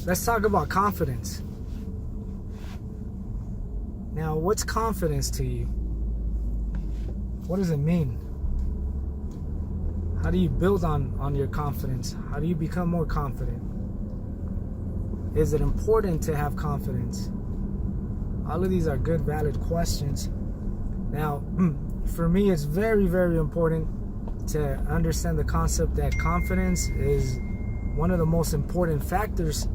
let's talk about confidence. Now, what's confidence to you? What does it mean? How do you build on your confidence? How do you become more confident? Is it important to have confidence? All of these are good, valid questions. Now, for me, it's very, very important to understand the concept that confidence is one of the most important factors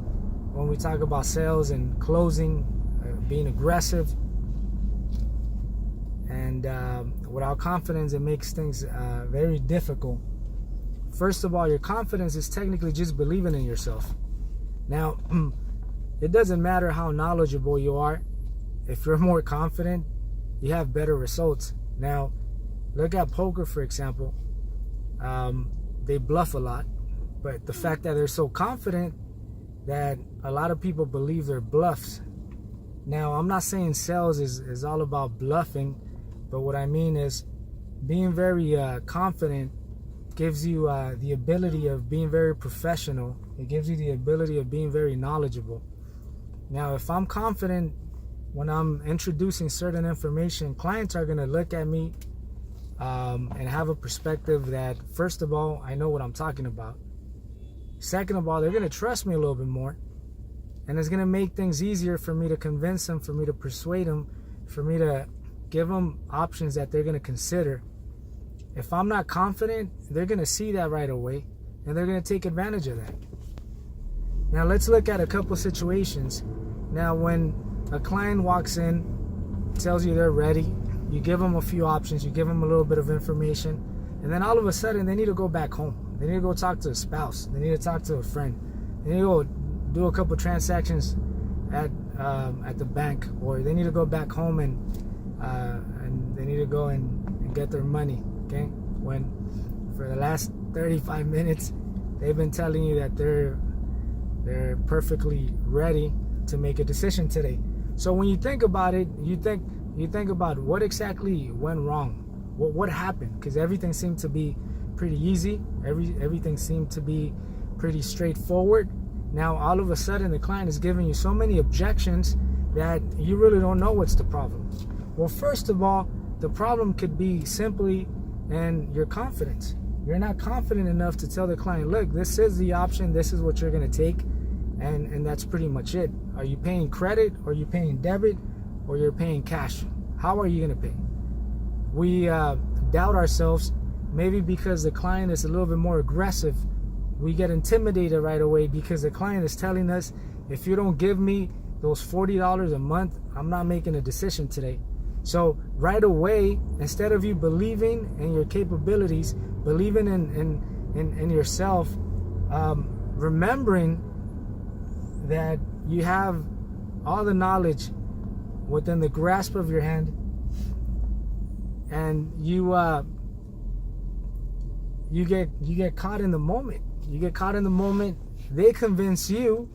when we talk about sales and closing, being aggressive. And without confidence, it makes things very difficult. First of all, your confidence is technically just believing in yourself. Now, it doesn't matter how knowledgeable you are. If you're more confident, you have better results. Now, look at poker, for example. They bluff a lot, but the fact that they're so confident that a lot of people believe their bluffs. Now, I'm not saying sales is all about bluffing, but what I mean is being very confident gives you the ability of being very professional. It gives you the ability of being very knowledgeable. Now, if I'm confident when I'm introducing certain information, clients are going to look at me and have a perspective that, first of all, I know what I'm talking about. Second of all, they're going to trust me a little bit more. And it's going to make things easier for me to convince them, for me to persuade them, for me to give them options that they're going to consider. If I'm not confident, they're going to see that right away, and they're going to take advantage of that. Now, let's look at a couple situations. Now, when a client walks in, tells you they're ready, you give them a few options, you give them a little bit of information, and then all of a sudden, they need to go back home. They need to go talk to a spouse. They need to talk to a friend. They need to go do a couple transactions at the bank, or they need to go back home and they need to go and get their money. Okay, when for the last 35 minutes they've been telling you that they're perfectly ready to make a decision today. So when you think about it, you think about what exactly went wrong, what happened, because everything seemed to be pretty easy. Everything seemed to be pretty straightforward. Now all of a sudden the client is giving you so many objections that you really don't know what's the problem. Well, first of all, the problem could be simply in your confidence. You're not confident enough to tell the client, look, this is the option, this is what you're going to take, and that's pretty much it. Are you paying credit, or are you paying debit, or you're paying cash? How are you going to pay? We doubt ourselves, maybe because the client is a little bit more aggressive. We get intimidated right away because the client is telling us, if you don't give me those $40 a month, I'm not making a decision today. So right away, instead of you believing in your capabilities, believing in yourself, remembering that you have all the knowledge within the grasp of your hand, and you get caught in the moment. You get caught in the moment. They convince you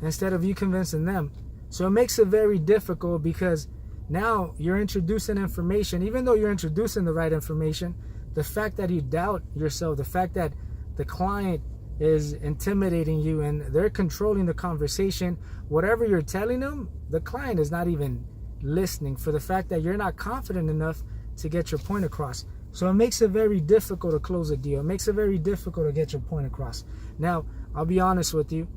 instead of you convincing them. So it makes it very difficult, because now you're introducing information. Even though you're introducing the right information, the fact that you doubt yourself, the fact that the client is intimidating you and they're controlling the conversation, whatever you're telling them, the client is not even listening, for the fact that you're not confident enough to get your point across. So it makes it very difficult to close a deal. It makes it very difficult to get your point across. Now, I'll be honest with you.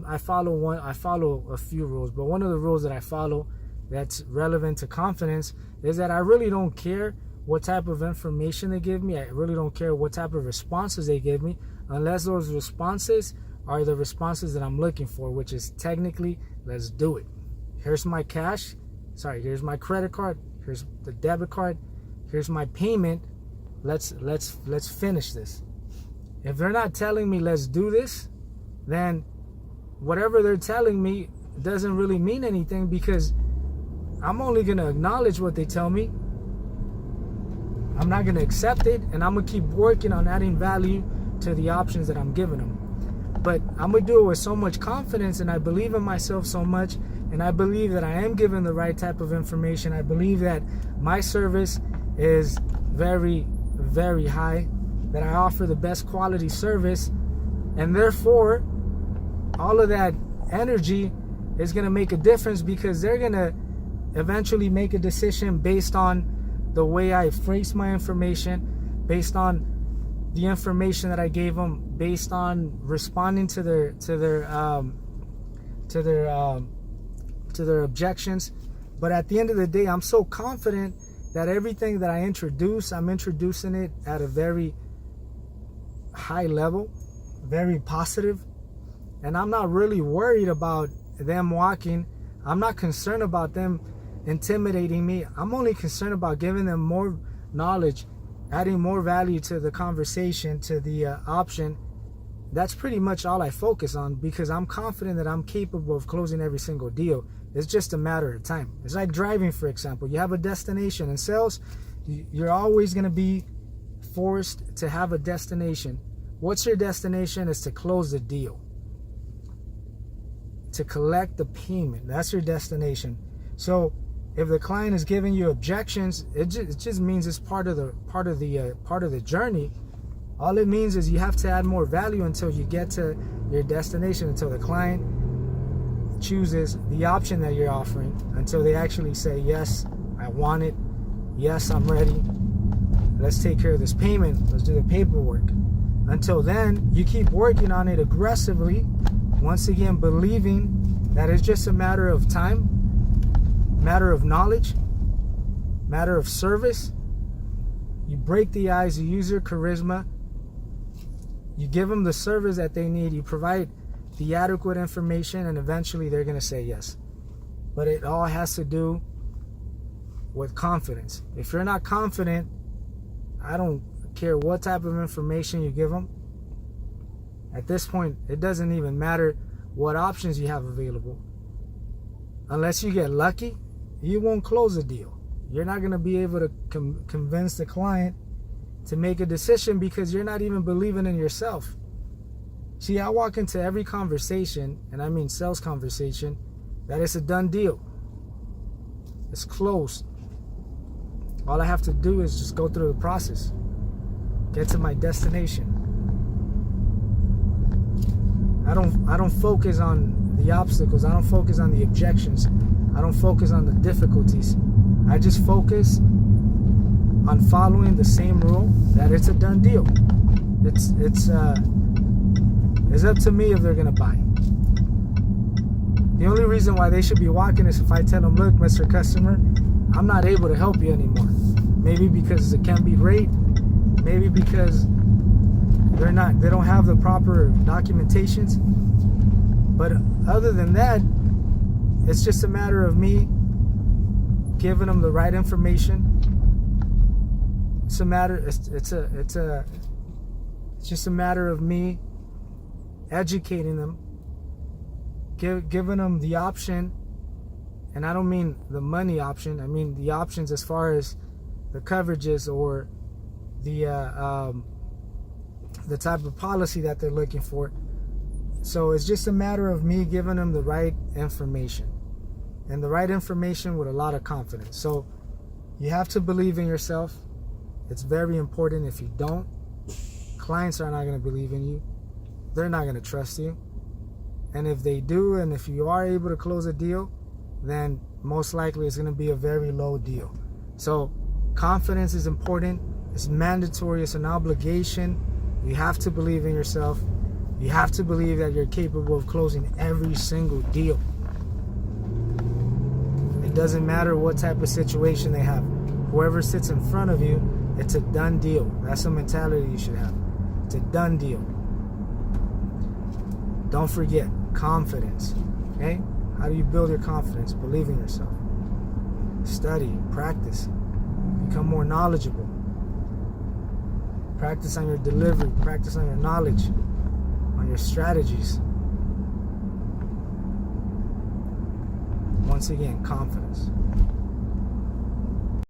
I follow a few rules, but one of the rules that I follow that's relevant to confidence is that I really don't care what type of information they give me. I really don't care what type of responses they give me, unless those responses are the responses that I'm looking for, which is technically, let's do it. Here's my cash. Here's my credit card. Here's the debit card. Here's my payment. Let's finish this. If they're not telling me let's do this, then whatever they're telling me doesn't really mean anything, because I'm only going to acknowledge what they tell me. I'm not going to accept it, and I'm going to keep working on adding value to the options that I'm giving them. But I'm going to do it with so much confidence, and I believe in myself so much, and I believe that I am giving the right type of information. I believe that my service is very, very high, that I offer the best quality service, and therefore all of that energy is going to make a difference, because they're going to eventually make a decision based on the way I phrase my information, based on the information that I gave them, based on responding to their objections. But at the end of the day, I'm so confident that everything that I introduce, I'm introducing it at a very high level, very positive, and I'm not really worried about them walking. I'm not concerned about them intimidating me. I'm only concerned about giving them more knowledge, adding more value to the conversation, to the option. That's pretty much all I focus on, because I'm confident that I'm capable of closing every single deal. It's just a matter of time. It's like driving, for example. You have a destination. In sales, you're always going to be forced to have a destination. What's your destination? Is to close the deal, to collect the payment. That's your destination. So if the client is giving you objections, it just means it's part of the journey. All it means is you have to add more value until you get to your destination, until the client chooses the option that you're offering, until they actually say, yes, I want it. Yes, I'm ready. Let's take care of this payment. Let's do the paperwork. Until then, you keep working on it aggressively, once again believing that it's just a matter of time, matter of knowledge, matter of service. You break the ice, you use your charisma, you give them the service that they need, you provide the adequate information, and eventually they're going to say yes. But it all has to do with confidence. If you're not confident, I don't care what type of information you give them. At this point, it doesn't even matter what options you have available. Unless you get lucky, you won't close a deal. You're not going to be able to convince the client to make a decision, because you're not even believing in yourself. See, I walk into every conversation, and I mean sales conversation, that it's a done deal. It's closed. All I have to do is just go through the process, get to my destination. I don't focus on the obstacles. I don't focus on the objections. I don't focus on the difficulties. I just focus on following the same rule, that it's a done deal. It's up to me if they're gonna buy. The only reason why they should be walking is if I tell them, look, Mr. Customer, I'm not able to help you anymore. Maybe because it can't be rate, maybe because they don't have the proper documentations. But other than that, it's just a matter of me giving them the right information. It's just a matter of me educating them, giving them the option. And I don't mean the money option. I mean the options as far as the coverages or the type of policy that they're looking for. So it's just a matter of me giving them the right information, and the right information with a lot of confidence. So you have to believe in yourself. It's very important. If you don't, clients are not going to believe in you. They're not going to trust you. And if they do, and if you are able to close a deal, then most likely it's going to be a very low deal. So confidence is important. It's mandatory. It's an obligation. You have to believe in yourself. You have to believe that you're capable of closing every single deal. It doesn't matter what type of situation they have. Whoever sits in front of you, it's a done deal. That's the mentality you should have. It's a done deal. Don't forget, confidence. Okay? How do you build your confidence? Believe in yourself. Study, practice, become more knowledgeable. Practice on your delivery, practice on your knowledge, on your strategies. Once again, confidence.